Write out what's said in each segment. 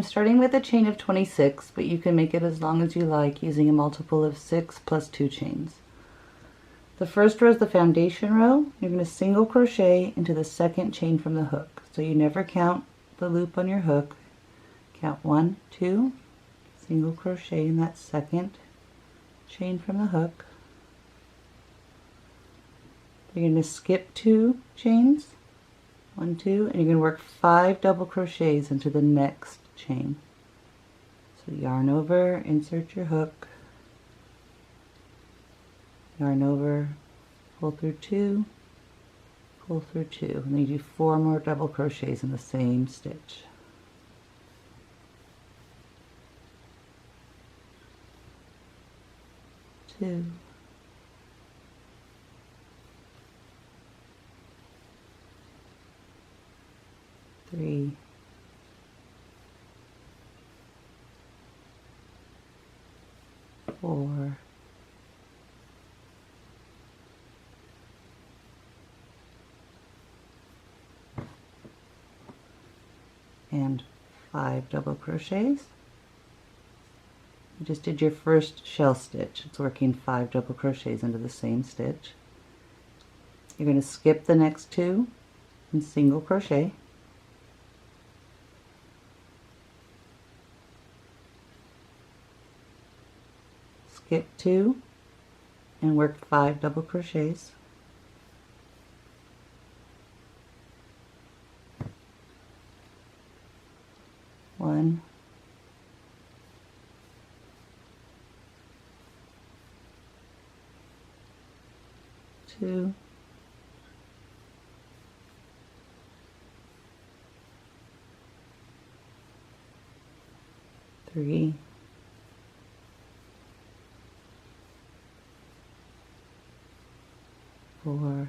starting with a chain of 26, but you can make it as long as you like using a multiple of 6 plus 2 chains. The first row is the foundation row. You're going to single crochet into the second chain from the hook. So you never count the loop on your hook. Count 1, 2, single crochet in that second chain from the hook. You're going to skip 2 chains, 1, 2, and you're going to work 5 double crochets into the next chain. So yarn over, insert your hook, yarn over, pull through 2, pull through 2, and then you do 4 more double crochets in the same stitch. Two, 3, 4, 5 double crochets. You just did your first shell stitch. It's working 5 double crochets into the same stitch. You're going to skip the next 2 and single crochet. Skip 2 and work 5 double crochets. One, 2, 3, 4,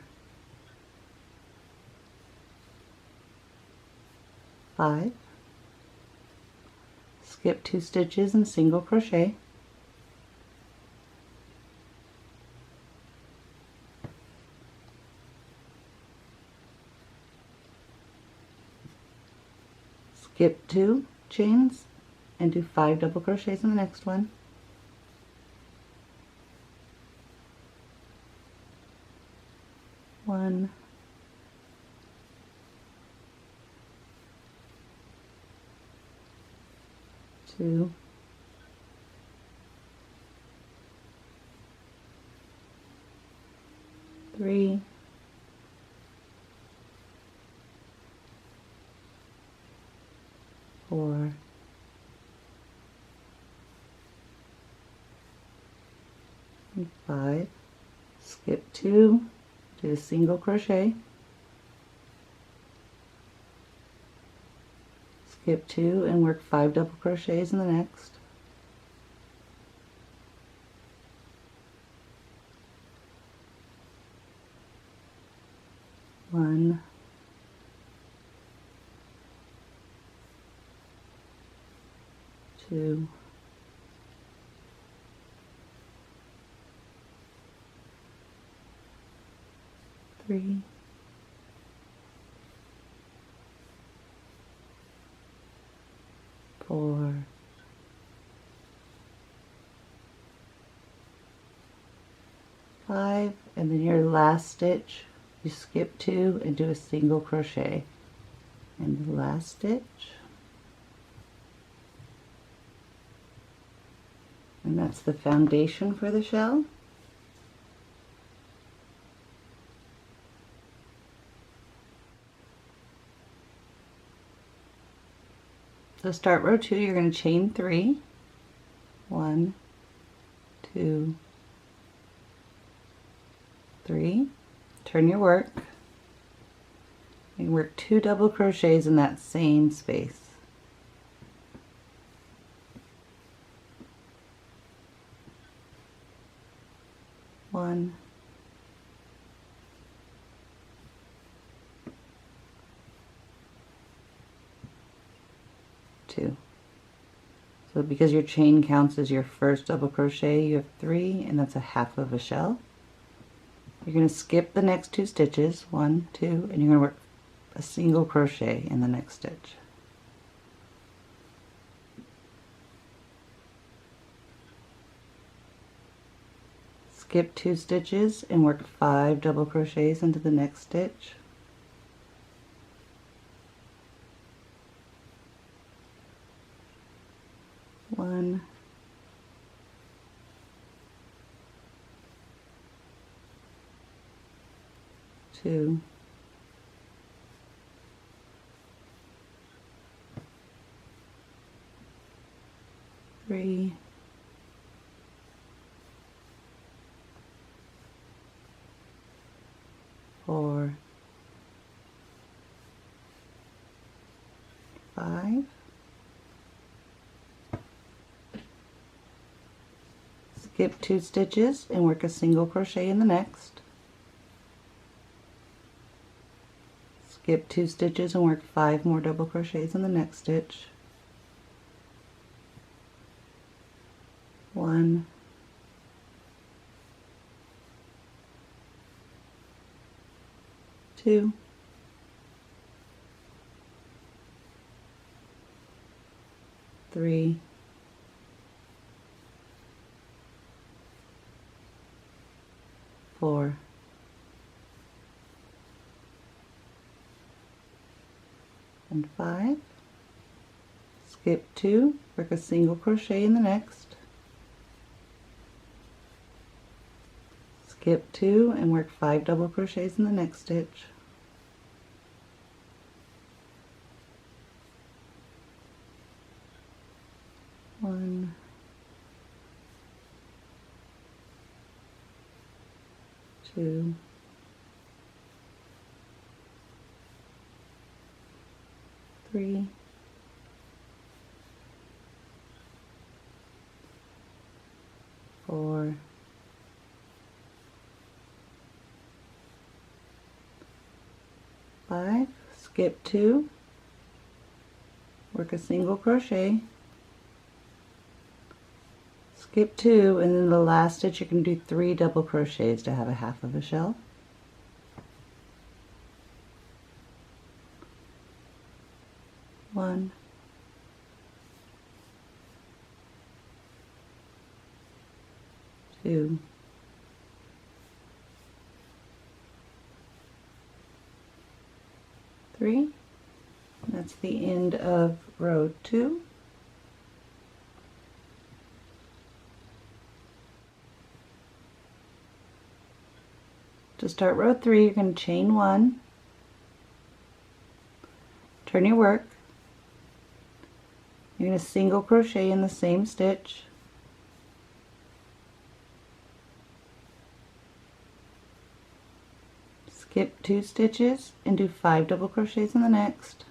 5. Skip 2 stitches and single crochet. Skip 2 chains and do 5 double crochets in the next one. One, 2, 3, 4, 5. Skip 2, do a single crochet. Skip 2 and work 5 double crochets in the next. One, 2, 3, 4, 5, and then your last stitch you skip 2 and do a single crochet in the last stitch, and that's the foundation for the shell. So start row 2, you're going to chain 3, 1, 2, 3, turn your work, and work 2 double crochets in that same space. One, 2. So because your chain counts as your first double crochet, you have 3, and that's a half of a shell. You're going to skip the next 2 stitches, 1, 2, and you're going to work a single crochet in the next stitch. skip 2 stitches and work 5 double crochets into the next stitch. One, two, three, four, five, skip 2 stitches and work a single crochet in the next, skip 2 stitches and work 5 more double crochets in the next stitch, one, two, three, four, and five, skip 2, work a single crochet in the next, skip 2 and work 5 double crochets in the next stitch, one, two, three, four, five, skip 2, work a single crochet, skip 2, and then the last stitch you can do 3 double crochets to have a half of a shell. One, two, three. That's the end of row 2. To start row 3, you're going to chain 1, turn your work, you're going to single crochet in the same stitch, skip 2 stitches and do 5 double crochets in the next,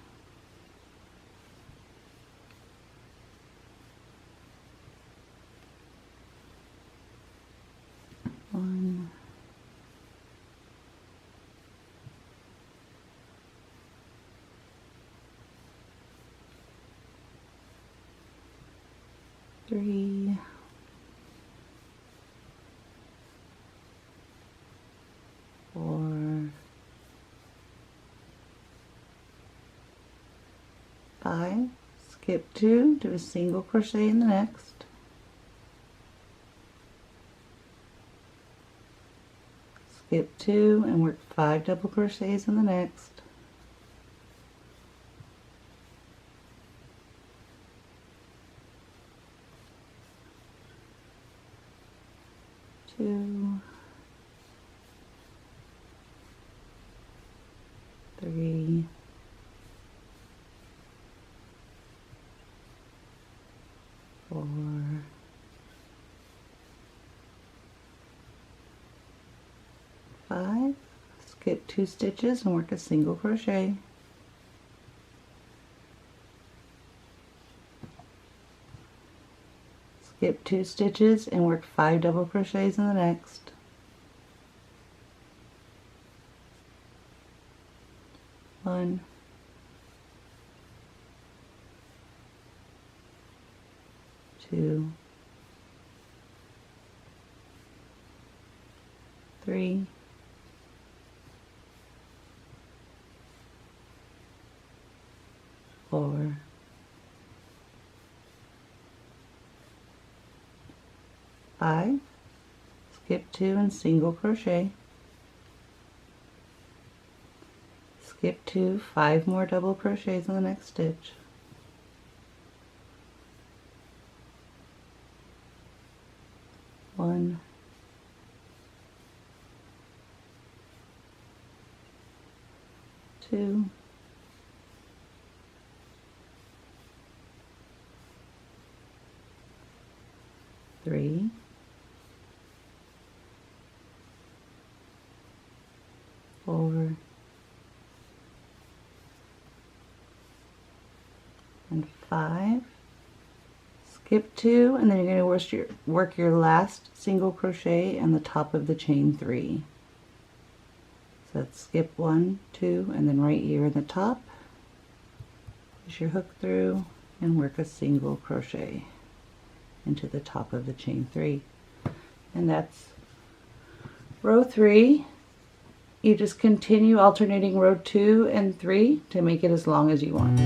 one, three, four, five, skip 2, do a single crochet in the next, skip 2 and work 5 double crochets in the next, two, three, four, five, skip 2 stitches and work a single crochet, skip 2 stitches and work 5 double crochets in the next, one, two, three, four, five, skip 2 and single crochet, skip 2, 5 more double crochets in the next stitch, one, two, three, four, and 5. Skip 2, and then you're going to work your last single crochet on the top of the chain 3. So that's skip 1, 2, and then right here in the top, push your hook through and work a single crochet into the top of the chain 3. And that's row 3. You just continue alternating row 2 and 3 to make it as long as you want.